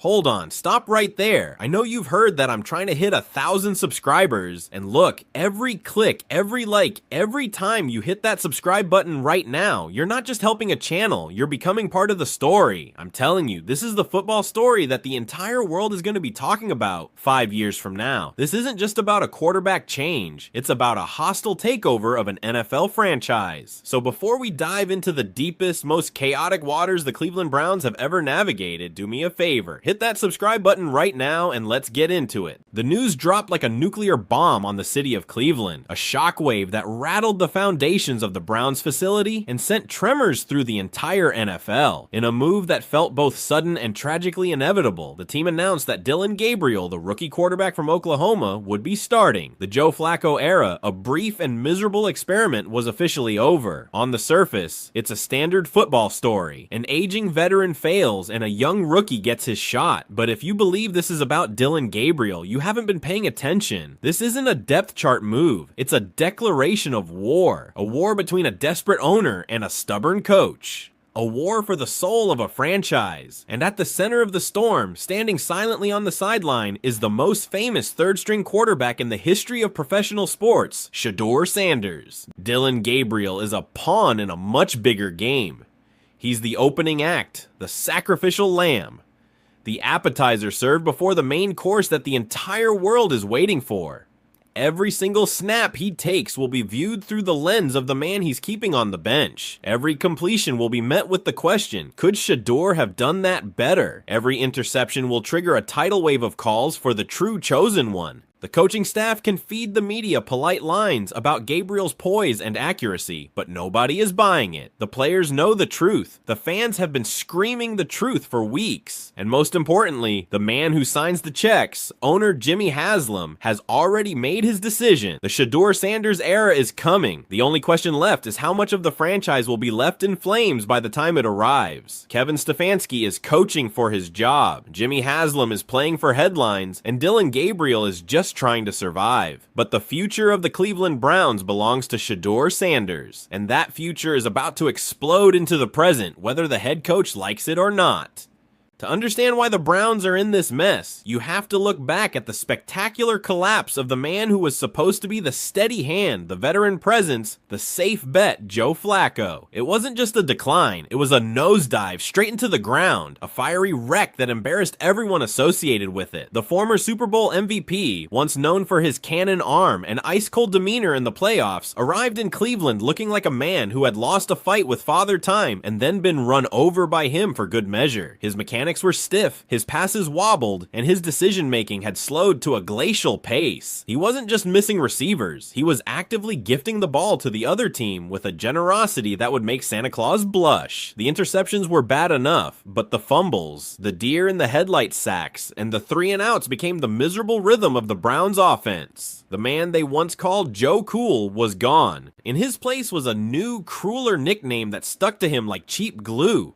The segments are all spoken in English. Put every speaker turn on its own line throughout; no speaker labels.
Hold on, stop right there. I know you've heard that I'm trying to hit 1,000 subscribers, and look, every click, every like, every time you hit that subscribe button right now, you're not just helping a channel, you're becoming part of the story. I'm telling you, this is the football story that the entire world is going to be talking about 5 years from now. This isn't just about a quarterback change, it's about a hostile takeover of an NFL franchise. So before we dive into the deepest, most chaotic waters the Cleveland Browns have ever navigated, do me a favor. Hit that subscribe button right now and let's get into it. The news dropped like a nuclear bomb on the city of Cleveland, a shockwave that rattled the foundations of the Browns facility and sent tremors through the entire NFL. In a move that felt both sudden and tragically inevitable, the team announced that Dillon Gabriel, the rookie quarterback from Oklahoma, would be starting. The Joe Flacco era, a brief and miserable experiment, was officially over. On the surface, it's a standard football story. An aging veteran fails and a young rookie gets his shot. But if you believe this is about Dillon Gabriel, you haven't been paying attention. This isn't a depth chart move. It's a declaration of war. A war between a desperate owner and a stubborn coach. A war for the soul of a franchise. And at the center of the storm, standing silently on the sideline, is the most famous third-string quarterback in the history of professional sports, Shedeur Sanders. Dillon Gabriel is a pawn in a much bigger game. He's the opening act, the sacrificial lamb. The appetizer served before the main course that the entire world is waiting for. Every single snap he takes will be viewed through the lens of the man he's keeping on the bench. Every completion will be met with the question, could Shedeur have done that better? Every interception will trigger a tidal wave of calls for the true chosen one. The coaching staff can feed the media polite lines about Gabriel's poise and accuracy, but nobody is buying it. The players know the truth. The fans have been screaming the truth for weeks. And most importantly, the man who signs the checks, owner Jimmy Haslam, has already made his decision. The Shedeur Sanders era is coming. The only question left is how much of the franchise will be left in flames by the time it arrives. Kevin Stefanski is coaching for his job. Jimmy Haslam is playing for headlines, and Dillon Gabriel is just trying to survive. But the future of the Cleveland Browns belongs to Shedeur Sanders, and that future is about to explode into the present, whether the head coach likes it or not. To understand why the Browns are in this mess, you have to look back at the spectacular collapse of the man who was supposed to be the steady hand, the veteran presence, the safe bet, Joe Flacco. It wasn't just a decline, it was a nosedive straight into the ground, a fiery wreck that embarrassed everyone associated with it. The former Super Bowl MVP, once known for his cannon arm and ice-cold demeanor in the playoffs, arrived in Cleveland looking like a man who had lost a fight with Father Time and then been run over by him for good measure. His mechanics were stiff, his passes wobbled, and his decision-making had slowed to a glacial pace. He wasn't just missing receivers, he was actively gifting the ball to the other team with a generosity that would make Santa Claus blush. The interceptions were bad enough, but the fumbles, the deer in the headlight sacks, and the 3-and-outs became the miserable rhythm of the Browns' offense. The man they once called Joe Cool was gone. In his place was a new, crueler nickname that stuck to him like cheap glue.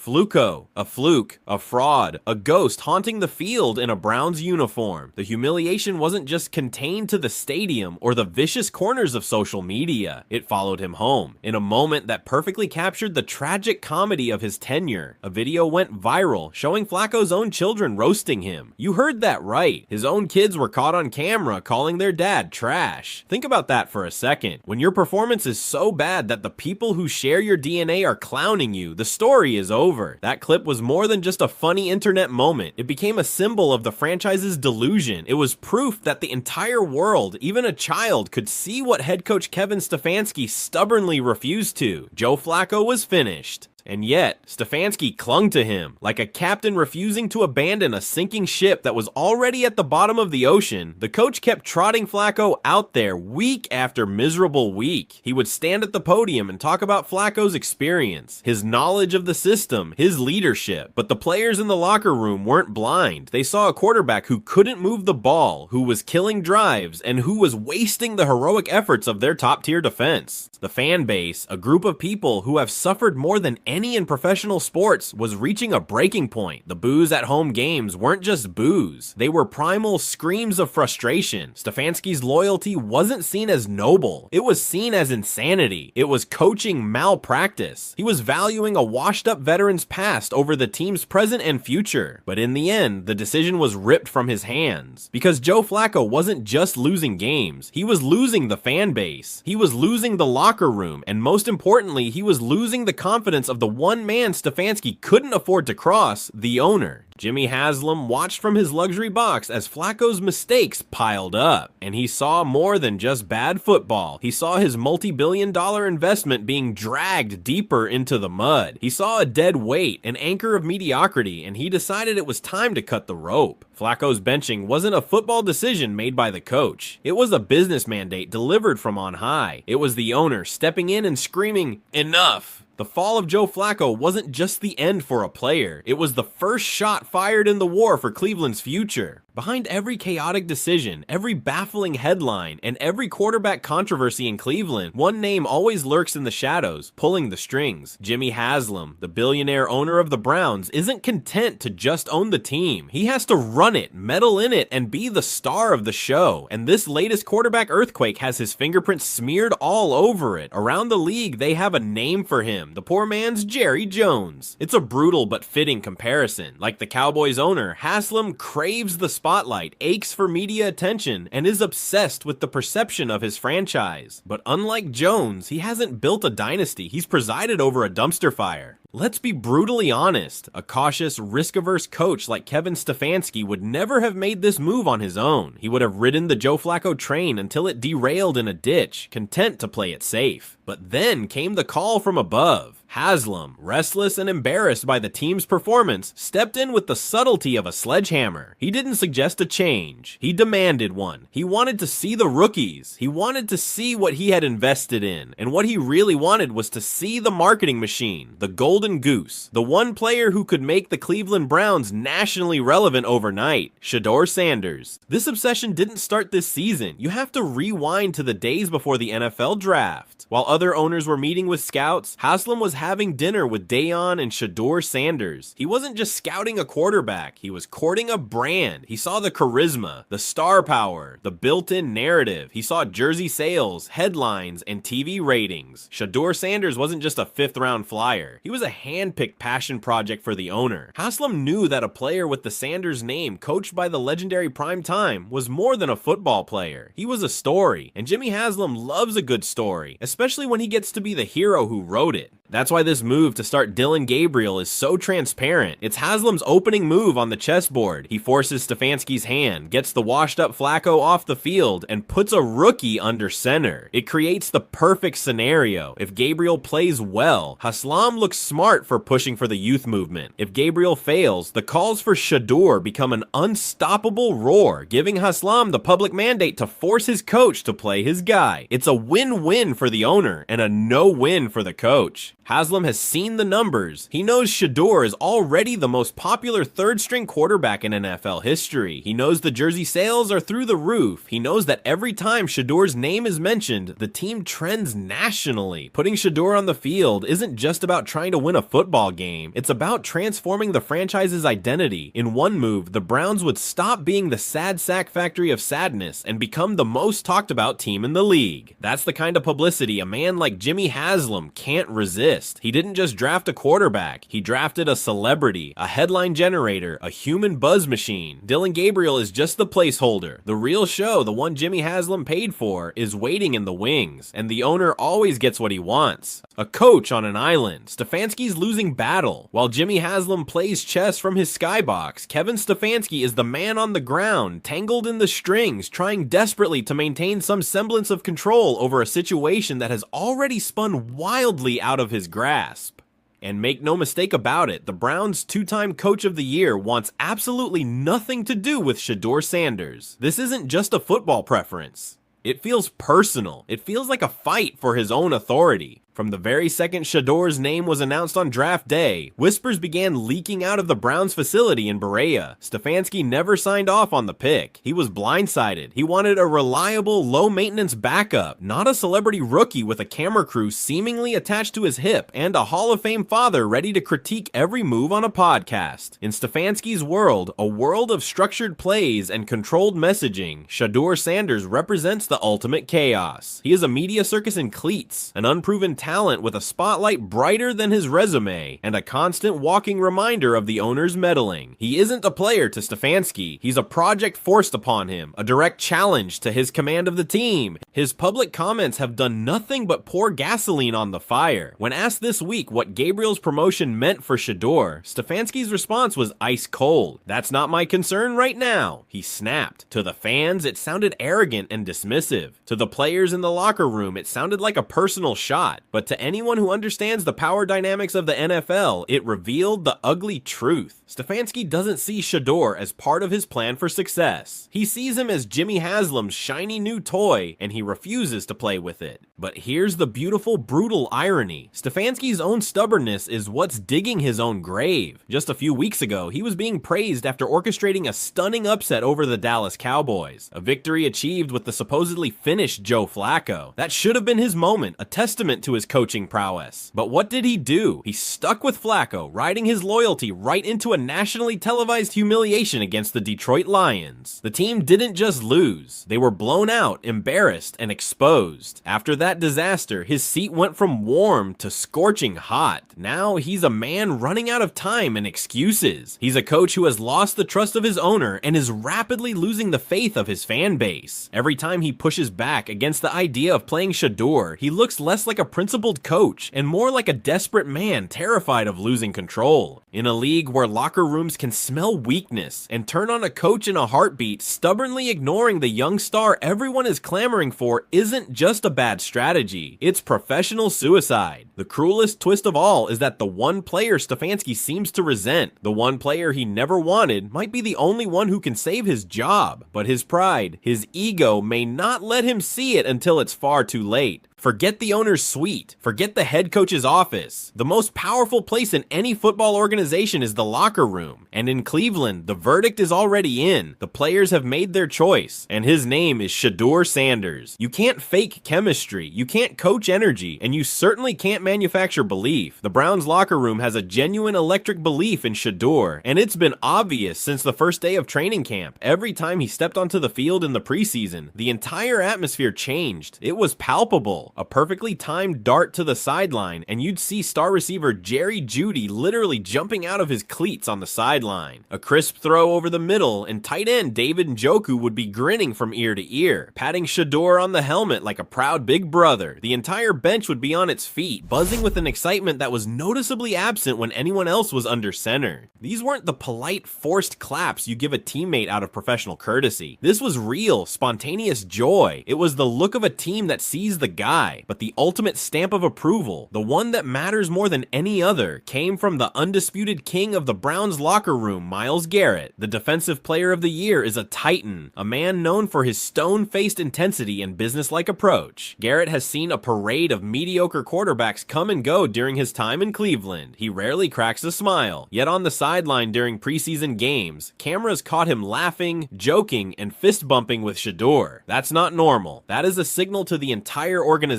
Fluco, a fluke, a fraud, a ghost haunting the field in a Browns uniform. The humiliation wasn't just contained to the stadium or the vicious corners of social media. It followed him home. In a moment that perfectly captured the tragic comedy of his tenure, a video went viral showing Flacco's own children roasting him. You heard that right. His own kids were caught on camera calling their dad trash. Think about that for a second. When your performance is so bad that the people who share your DNA are clowning you, the story is over. That clip was more than just a funny internet moment. It became a symbol of the franchise's delusion. It was proof that the entire world, even a child, could see what head coach Kevin Stefanski stubbornly refused to. Joe Flacco was finished. And yet, Stefanski clung to him. Like a captain refusing to abandon a sinking ship that was already at the bottom of the ocean, the coach kept trotting Flacco out there week after miserable week. He would stand at the podium and talk about Flacco's experience, his knowledge of the system, his leadership. But the players in the locker room weren't blind. They saw a quarterback who couldn't move the ball, who was killing drives, and who was wasting the heroic efforts of their top-tier defense. The fan base, a group of people who have suffered more than any in professional sports, was reaching a breaking point. The boos at home games weren't just boos. They were primal screams of frustration. Stefanski's loyalty wasn't seen as noble. It was seen as insanity. It was coaching malpractice. He was valuing a washed-up veteran's past over the team's present and future. But in the end, the decision was ripped from his hands. Because Joe Flacco wasn't just losing games. He was losing the fan base. He was losing the locker room. And most importantly, he was losing the confidence of the one man Stefanski couldn't afford to cross, the owner. Jimmy Haslam watched from his luxury box as Flacco's mistakes piled up. And he saw more than just bad football. He saw his multi-billion-dollar investment being dragged deeper into the mud. He saw a dead weight, an anchor of mediocrity, and he decided it was time to cut the rope. Flacco's benching wasn't a football decision made by the coach. It was a business mandate delivered from on high. It was the owner stepping in and screaming, "Enough!" The fall of Joe Flacco wasn't just the end for a player. It was the first shot fired in the war for Cleveland's future. Behind every chaotic decision, every baffling headline, and every quarterback controversy in Cleveland, one name always lurks in the shadows, pulling the strings. Jimmy Haslam, the billionaire owner of the Browns, isn't content to just own the team. He has to run it, meddle in it, and be the star of the show. And this latest quarterback earthquake has his fingerprints smeared all over it. Around the league, they have a name for him. The poor man's Jerry Jones. It's a brutal but fitting comparison. Like the Cowboys owner, Haslam craves the spotlight, aches for media attention, and is obsessed with the perception of his franchise. But unlike Jones, he hasn't built a dynasty. He's presided over a dumpster fire. Let's be brutally honest, a cautious, risk-averse coach like Kevin Stefanski would never have made this move on his own. He would have ridden the Joe Flacco train until it derailed in a ditch, content to play it safe. But then came the call from above. Haslam, restless and embarrassed by the team's performance, stepped in with the subtlety of a sledgehammer. He didn't suggest a change. He demanded one. He wanted to see the rookies. He wanted to see what he had invested in. And what he really wanted was to see the marketing machine, the golden goose, the one player who could make the Cleveland Browns nationally relevant overnight, Shedeur Sanders. This obsession didn't start this season. You have to rewind to the days before the NFL draft. While other owners were meeting with scouts, Haslam was having dinner with Deion and Shedeur Sanders. He wasn't just scouting a quarterback, he was courting a brand. He saw the charisma, the star power, the built-in narrative. He saw jersey sales, headlines, and TV ratings. Shedeur Sanders wasn't just a fifth-round flyer. He was a hand-picked passion project for the owner. Haslam knew that a player with the Sanders name, coached by the legendary Prime Time, was more than a football player. He was a story, and Jimmy Haslam loves a good story, especially when he gets to be the hero who wrote it. That's why this move to start Dillon Gabriel is so transparent. It's Haslam's opening move on the chessboard. He forces Stefanski's hand, gets the washed-up Flacco off the field, and puts a rookie under center. It creates the perfect scenario. If Gabriel plays well, Haslam looks smart for pushing for the youth movement. If Gabriel fails, the calls for Shedeur become an unstoppable roar, giving Haslam the public mandate to force his coach to play his guy. It's a win-win for the owner and a no-win for the coach. Haslam has seen the numbers. He knows Shedeur is already the most popular third-string quarterback in NFL history. He knows the jersey sales are through the roof. He knows that every time Shedeur's name is mentioned, the team trends nationally. Putting Shedeur on the field isn't just about trying to win a football game. It's about transforming the franchise's identity. In one move, the Browns would stop being the sad sack factory of sadness and become the most talked about team in the league. That's the kind of publicity a man like Jimmy Haslam can't resist. He didn't just draft a quarterback, he drafted a celebrity, a headline generator, a human buzz machine. Dillon Gabriel is just the placeholder. The real show, the one Jimmy Haslam paid for, is waiting in the wings, and the owner always gets what he wants. A coach on an island. Stefanski's losing battle. While Jimmy Haslam plays chess from his skybox, Kevin Stefanski is the man on the ground, tangled in the strings, trying desperately to maintain some semblance of control over a situation that has already spun wildly out of his grasp. And make no mistake about it, the Browns' two-time Coach of the Year wants absolutely nothing to do with Shedeur Sanders. This isn't just a football preference. It feels personal. It feels like a fight for his own authority. From the very second Shedeur's name was announced on draft day, whispers began leaking out of the Browns facility in Berea. Stefanski never signed off on the pick. He was blindsided. He wanted a reliable, low-maintenance backup, not a celebrity rookie with a camera crew seemingly attached to his hip and a Hall of Fame father ready to critique every move on a podcast. In Stefanski's world, a world of structured plays and controlled messaging, Shedeur Sanders represents the ultimate chaos. He is a media circus in cleats, an unproven talent with a spotlight brighter than his resume, and a constant walking reminder of the owner's meddling. He isn't a player to Stefanski, he's a project forced upon him, a direct challenge to his command of the team. His public comments have done nothing but pour gasoline on the fire. When asked this week what Gabriel's promotion meant for Shedeur, Stefanski's response was ice cold. "That's not my concern right now," he snapped. To the fans, it sounded arrogant and dismissive. To the players in the locker room, it sounded like a personal shot. But to anyone who understands the power dynamics of the NFL, it revealed the ugly truth. Stefanski doesn't see Shedeur as part of his plan for success. He sees him as Jimmy Haslam's shiny new toy, and he refuses to play with it. But here's the beautiful, brutal irony. Stefanski's own stubbornness is what's digging his own grave. Just a few weeks ago, he was being praised after orchestrating a stunning upset over the Dallas Cowboys, a victory achieved with the supposedly finished Joe Flacco. That should have been his moment, a testament to his coaching prowess. But what did he do? He stuck with Flacco, riding his loyalty right into a nationally televised humiliation against the Detroit Lions. The team didn't just lose, they were blown out, embarrassed, and exposed. After that disaster, his seat went from warm to scorching hot. Now he's a man running out of time and excuses. He's a coach who has lost the trust of his owner and is rapidly losing the faith of his fan base. Every time he pushes back against the idea of playing Shedeur, he looks less like a principled coach and more like a desperate man terrified of losing control. In a league where locker rooms can smell weakness and turn on a coach in a heartbeat, stubbornly ignoring the young star everyone is clamoring for isn't just a bad strategy, it's professional suicide. The cruelest twist of all is that the one player Stefanski seems to resent, the one player he never wanted, might be the only one who can save his job. But his pride, his ego may not let him see it until it's far too late. Forget the owner's suite. Forget the head coach's office. The most powerful place in any football organization is the locker room. And in Cleveland, the verdict is already in. The players have made their choice, and his name is Shedeur Sanders. You can't fake chemistry, you can't coach energy, and you certainly can't manufacture belief. The Browns locker room has a genuine electric belief in Shedeur, and it's been obvious since the first day of training camp. Every time he stepped onto the field in the preseason, the entire atmosphere changed. It was palpable. A perfectly timed dart to the sideline, and you'd see star receiver Jerry Jeudy literally jumping out of his cleats on the sideline. A crisp throw over the middle, and tight end David Njoku would be grinning from ear to ear, patting Shedeur on the helmet like a proud big brother. The entire bench would be on its feet, buzzing with an excitement that was noticeably absent when anyone else was under center. These weren't the polite, forced claps you give a teammate out of professional courtesy. This was real, spontaneous joy. It was the look of a team that sees the guy. But the ultimate stamp of approval, the one that matters more than any other, came from the undisputed king of the Browns locker room, Myles Garrett. The defensive player of the year is a titan, a man known for his stone-faced intensity and businesslike approach. Garrett has seen a parade of mediocre quarterbacks come and go during his time in Cleveland. He rarely cracks a smile. Yet on the sideline during preseason games, cameras caught him laughing, joking, and fist-bumping with Shedeur. That's not normal. That is a signal to the entire organization.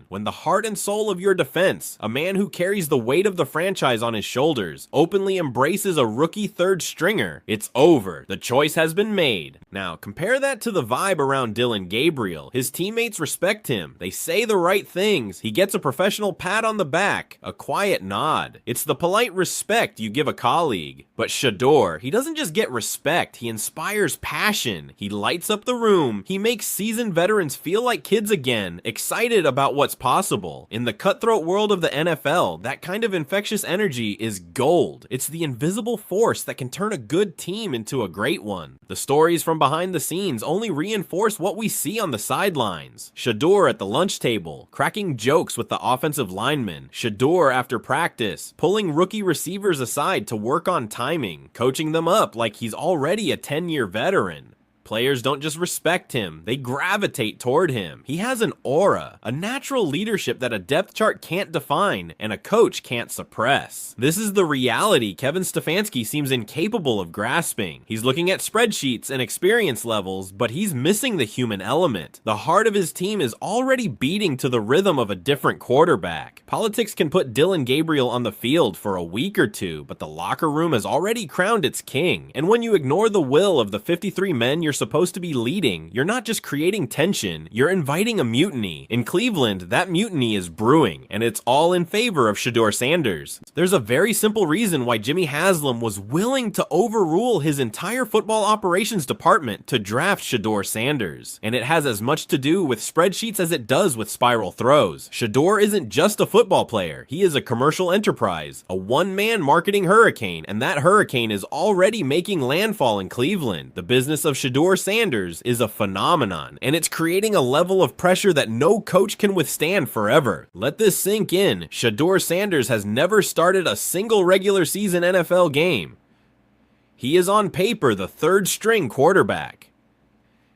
When the heart and soul of your defense, a man who carries the weight of the franchise on his shoulders, openly embraces a rookie third stringer, it's over. The choice has been made. Now, compare that to the vibe around Dillon Gabriel. His teammates respect him. They say the right things. He gets a professional pat on the back, a quiet nod. It's the polite respect you give a colleague. But Shedeur, he doesn't just get respect, he inspires passion. He lights up the room. He makes seasoned veterans feel like kids again, excited about what's possible. In the cutthroat world of the NFL, that kind of infectious energy is gold. It's the invisible force that can turn a good team into a great one. The stories from behind the scenes only reinforce what we see on the sidelines. Shedeur at the lunch table, cracking jokes with the offensive linemen. Shedeur after practice, pulling rookie receivers aside to work on timing, coaching them up like he's already a 10-year veteran. Players don't just respect him, they gravitate toward him. He has an aura, a natural leadership that a depth chart can't define and a coach can't suppress. This is the reality Kevin Stefanski seems incapable of grasping. He's looking at spreadsheets and experience levels, but he's missing the human element. The heart of his team is already beating to the rhythm of a different quarterback. Politics can put Dillon Gabriel on the field for a week or two, but the locker room has already crowned its king. And when you ignore the will of the 53 men you're supposed to be leading, you're not just creating tension, you're inviting a mutiny. In Cleveland, that mutiny is brewing, and it's all in favor of Shedeur Sanders. There's a very simple reason why Jimmy Haslam was willing to overrule his entire football operations department to draft Shedeur Sanders. And it has as much to do with spreadsheets as it does with spiral throws. Shedeur isn't just a football player, he is a commercial enterprise, a one-man marketing hurricane, and that hurricane is already making landfall in Cleveland. The business of Shedeur Sanders is a phenomenon, and it's creating a level of pressure that no coach can withstand forever. Let this sink in. Shedeur Sanders has never started a single regular season NFL game. He is on paper the third-string quarterback.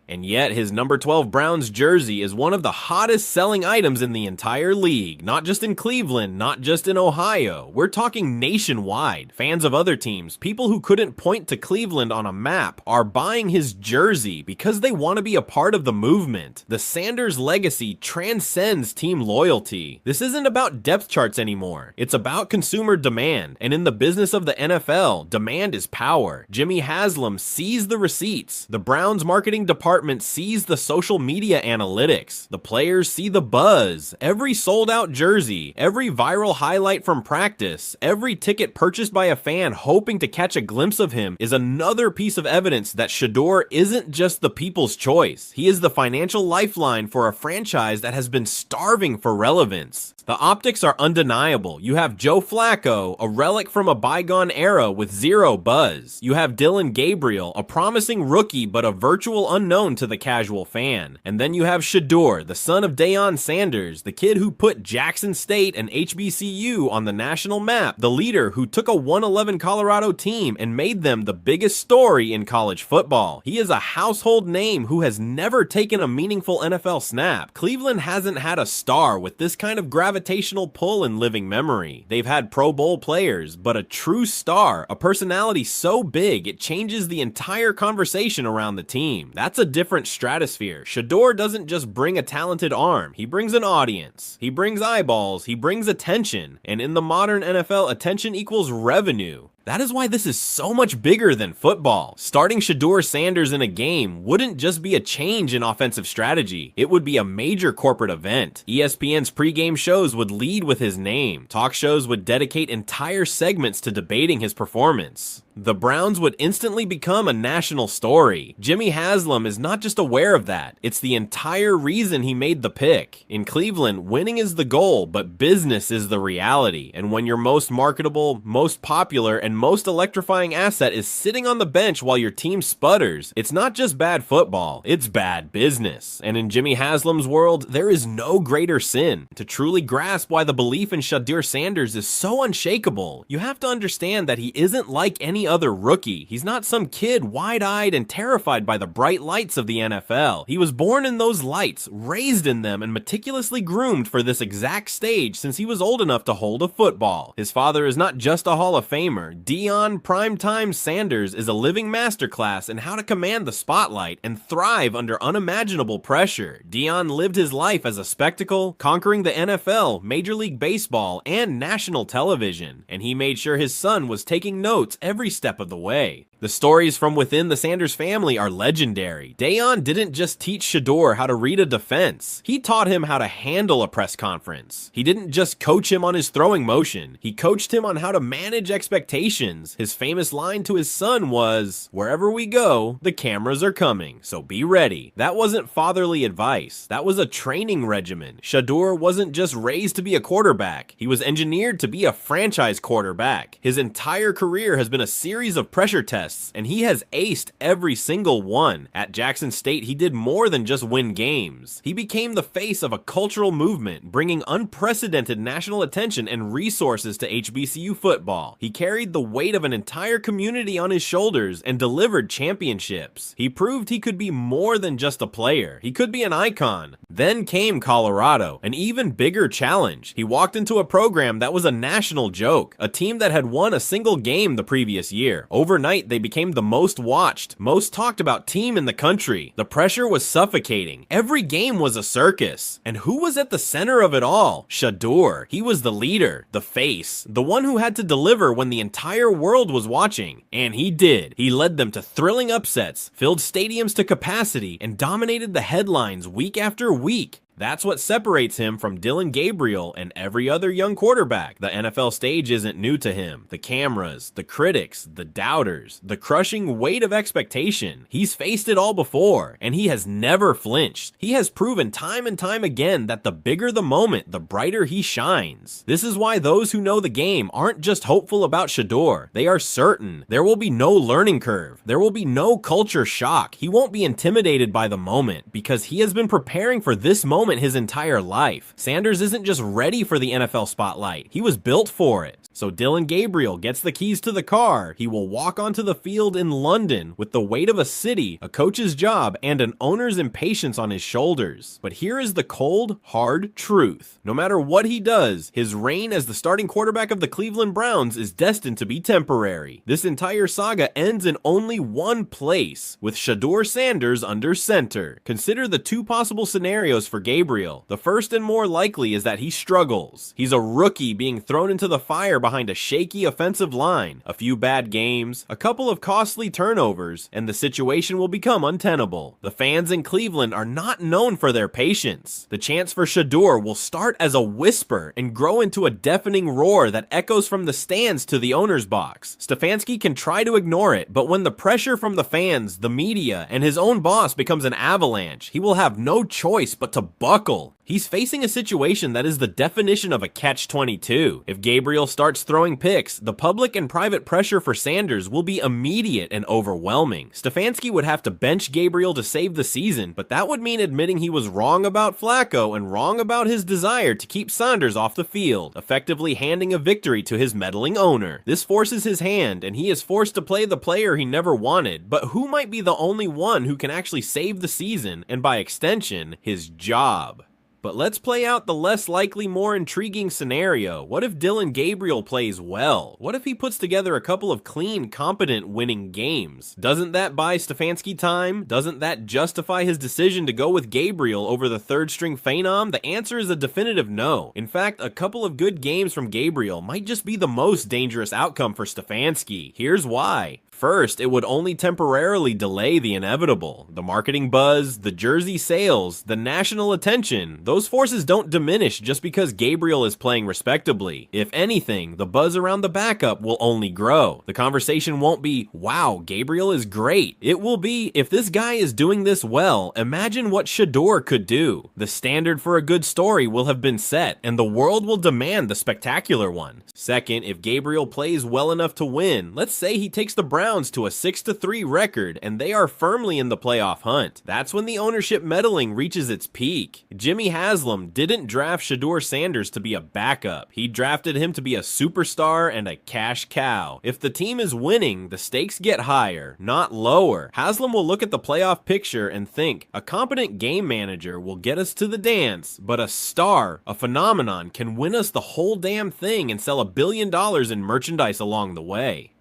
And yet, his number 12 Browns jersey is one of the hottest selling items in the entire league. Not just in Cleveland, not just in Ohio. We're talking nationwide. Fans of other teams, people who couldn't point to Cleveland on a map, are buying his jersey because they want to be a part of the movement. The Sanders legacy transcends team loyalty. This isn't about depth charts anymore. It's about consumer demand. And in the business of the NFL, demand is power. Jimmy Haslam sees the receipts. The Browns marketing department sees the social media analytics. The players see the buzz. Every sold out jersey, every viral highlight from practice, every ticket purchased by a fan hoping to catch a glimpse of him is another piece of evidence that Shedeur isn't just the people's choice. He is the financial lifeline for a franchise that has been starving for relevance. The optics are undeniable. You have Joe Flacco, a relic from a bygone era with zero buzz. You have Dillon Gabriel, a promising rookie but a virtual unknown to the casual fan. And then you have Shedeur, the son of Deion Sanders, the kid who put Jackson State and HBCU on the national map, the leader who took a 1-11 Colorado team and made them the biggest story in college football. He is a household name who has never taken a meaningful NFL snap. Cleveland hasn't had a star with this kind of gravitational pull in living memory. They've had Pro Bowl players, but a true star, a personality so big it changes the entire conversation around the team. That's a different stratosphere. Shedeur doesn't just bring a talented arm, he brings an audience. He brings eyeballs, he brings attention. And in the modern NFL, attention equals revenue. That is why this is so much bigger than football. Starting Shedeur Sanders in a game wouldn't just be a change in offensive strategy. It would be a major corporate event. ESPN's pregame shows would lead with his name. Talk shows would dedicate entire segments to debating his performance. The Browns would instantly become a national story. Jimmy Haslam is not just aware of that. It's the entire reason he made the pick. In Cleveland, winning is the goal, but business is the reality. And when your most marketable, most popular, and most electrifying asset is sitting on the bench while your team sputters, it's not just bad football, it's bad business. And in Jimmy Haslam's world, there is no greater sin. To truly grasp why the belief in Shedeur Sanders is so unshakable, you have to understand that he isn't like any other rookie. He's not some kid wide-eyed and terrified by the bright lights of the NFL. He was born in those lights, raised in them, and meticulously groomed for this exact stage since he was old enough to hold a football. His father is not just a Hall of Famer. Deion Primetime Sanders is a living masterclass in how to command the spotlight and thrive under unimaginable pressure. Deion lived his life as a spectacle, conquering the NFL, Major League Baseball, and national television, and he made sure his son was taking notes every step of the way. The stories from within the Sanders family are legendary. Deion didn't just teach Shedeur how to read a defense. He taught him how to handle a press conference. He didn't just coach him on his throwing motion. He coached him on how to manage expectations. His famous line to his son was, "Wherever we go, the cameras are coming, so be ready." That wasn't fatherly advice. That was a training regimen. Shedeur wasn't just raised to be a quarterback. He was engineered to be a franchise quarterback. His entire career has been a series of pressure tests, and he has aced every single one. At Jackson State, he did more than just win games. He became the face of a cultural movement, bringing unprecedented national attention and resources to HBCU football. He carried the weight of an entire community on his shoulders and delivered championships. He proved he could be more than just a player. He could be an icon. Then came Colorado, an even bigger challenge. He walked into a program that was a national joke, a team that had won a single game the previous year. Overnight, they became the most watched, most talked about team in the country. The pressure was suffocating. Every game was a circus. And who was at the center of it all? Shedeur. He was the leader, the face, the one who had to deliver when the entire world was watching. And he did. He led them to thrilling upsets, filled stadiums to capacity, and dominated the headlines week after week. That's what separates him from Dillon Gabriel and every other young quarterback. The NFL stage isn't new to him. The cameras, the critics, the doubters, the crushing weight of expectation. He's faced it all before, and he has never flinched. He has proven time and time again that the bigger the moment, the brighter he shines. This is why those who know the game aren't just hopeful about Shedeur. They are certain there will be no learning curve. There will be no culture shock. He won't be intimidated by the moment because he has been preparing for this moment his entire life. Sanders isn't just ready for the NFL spotlight. He was built for it. So Dillon Gabriel gets the keys to the car. He will walk onto the field in London with the weight of a city, a coach's job, and an owner's impatience on his shoulders. But here is the cold, hard truth. No matter what he does, his reign as the starting quarterback of the Cleveland Browns is destined to be temporary. This entire saga ends in only one place, with Shedeur Sanders under center. Consider the two possible scenarios for Gabriel. The first and more likely is that he struggles. He's a rookie being thrown into the fire behind a shaky offensive line, a few bad games, a couple of costly turnovers, and the situation will become untenable. The fans in Cleveland are not known for their patience. The chance for Shedeur will start as a whisper and grow into a deafening roar that echoes from the stands to the owner's box. Stefanski can try to ignore it, but when the pressure from the fans, the media, and his own boss becomes an avalanche, he will have no choice but to buckle. He's facing a situation that is the definition of a catch-22. If Gabriel starts throwing picks, the public and private pressure for Sanders will be immediate and overwhelming. Stefanski would have to bench Gabriel to save the season, but that would mean admitting he was wrong about Flacco and wrong about his desire to keep Sanders off the field, effectively handing a victory to his meddling owner. This forces his hand, and he is forced to play the player he never wanted, but who might be the only one who can actually save the season, and by extension, his job. But let's play out the less likely, more intriguing scenario. What if Dillon Gabriel plays well? What if he puts together a couple of clean, competent, winning games? Doesn't that buy Stefanski time? Doesn't that justify his decision to go with Gabriel over the third-string phenom? The answer is a definitive no. In fact, a couple of good games from Gabriel might just be the most dangerous outcome for Stefanski. Here's why. First, it would only temporarily delay the inevitable. The marketing buzz, the jersey sales, the national attention, those forces don't diminish just because Gabriel is playing respectably. If anything, the buzz around the backup will only grow. The conversation won't be, wow, Gabriel is great. It will be, if this guy is doing this well, imagine what Shedeur could do. The standard for a good story will have been set, and the world will demand the spectacular one. Second, if Gabriel plays well enough to win, let's say he takes the Browns to a 6-3 record and they are firmly in the playoff hunt. That's when the ownership meddling reaches its peak. Jimmy Haslam didn't draft Shedeur Sanders to be a backup. He drafted him to be a superstar and a cash cow. If the team is winning, the stakes get higher, not lower. Haslam will look at the playoff picture and think, a competent game manager will get us to the dance, but a star, a phenomenon, can win us the whole damn thing and sell $1 billion in merchandise along the way.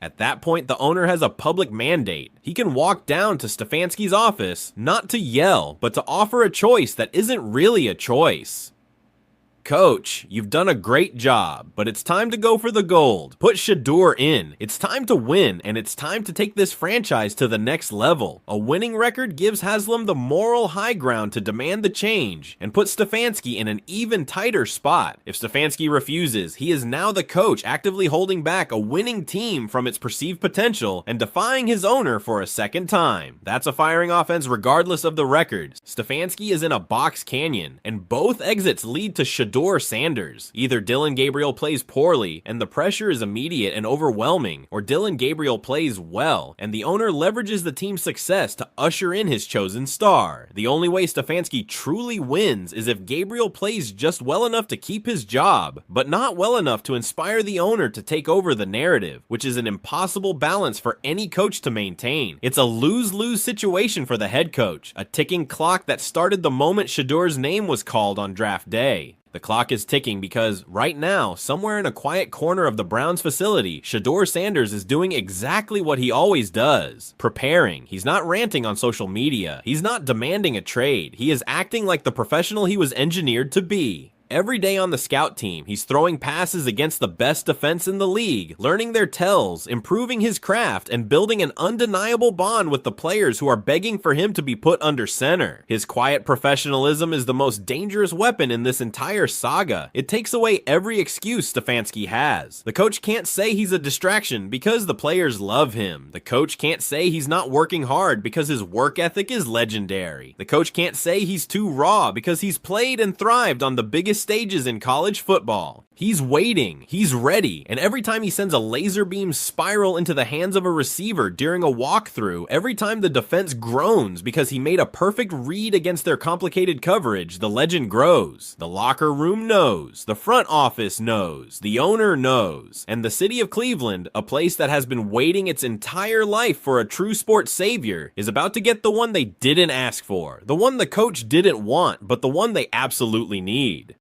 At that point, the owner has a public mandate. He can walk down to Stefanski's office, not to yell, but to offer a choice that isn't really a choice. Coach, you've done a great job, but it's time to go for the gold. Put Shedeur in. It's time to win, and it's time to take this franchise to the next level. A winning record gives Haslam the moral high ground to demand the change and put Stefanski in an even tighter spot. If Stefanski refuses, he is now the coach actively holding back a winning team from its perceived potential and defying his owner for a second time. That's a firing offense regardless of the record. Stefanski is in a box canyon, and both exits lead to Shedeur Shedeur Sanders. Either Dillon Gabriel plays poorly, and the pressure is immediate and overwhelming, or Dillon Gabriel plays well, and the owner leverages the team's success to usher in his chosen star. The only way Stefanski truly wins is if Gabriel plays just well enough to keep his job, but not well enough to inspire the owner to take over the narrative, which is an impossible balance for any coach to maintain. It's a lose-lose situation for the head coach, a ticking clock that started the moment Shedeur's name was called on draft day. The clock is ticking because, right now, somewhere in a quiet corner of the Browns facility, Shedeur Sanders is doing exactly what he always does. Preparing. He's not ranting on social media. He's not demanding a trade. He is acting like the professional he was engineered to be. Every day on the scout team, he's throwing passes against the best defense in the league, learning their tells, improving his craft, and building an undeniable bond with the players who are begging for him to be put under center. His quiet professionalism is the most dangerous weapon in this entire saga. It takes away every excuse Stefanski has. The coach can't say he's a distraction because the players love him. The coach can't say he's not working hard because his work ethic is legendary. The coach can't say he's too raw because he's played and thrived on the biggest stages in college football. He's waiting, he's ready, and every time he sends a laser beam spiral into the hands of a receiver during a walkthrough, every time the defense groans because he made a perfect read against their complicated coverage, the legend grows. The locker room knows, the front office knows, the owner knows, and the city of Cleveland, a place that has been waiting its entire life for a true sports savior, is about to get the one they didn't ask for, the one the coach didn't want, but the one they absolutely need.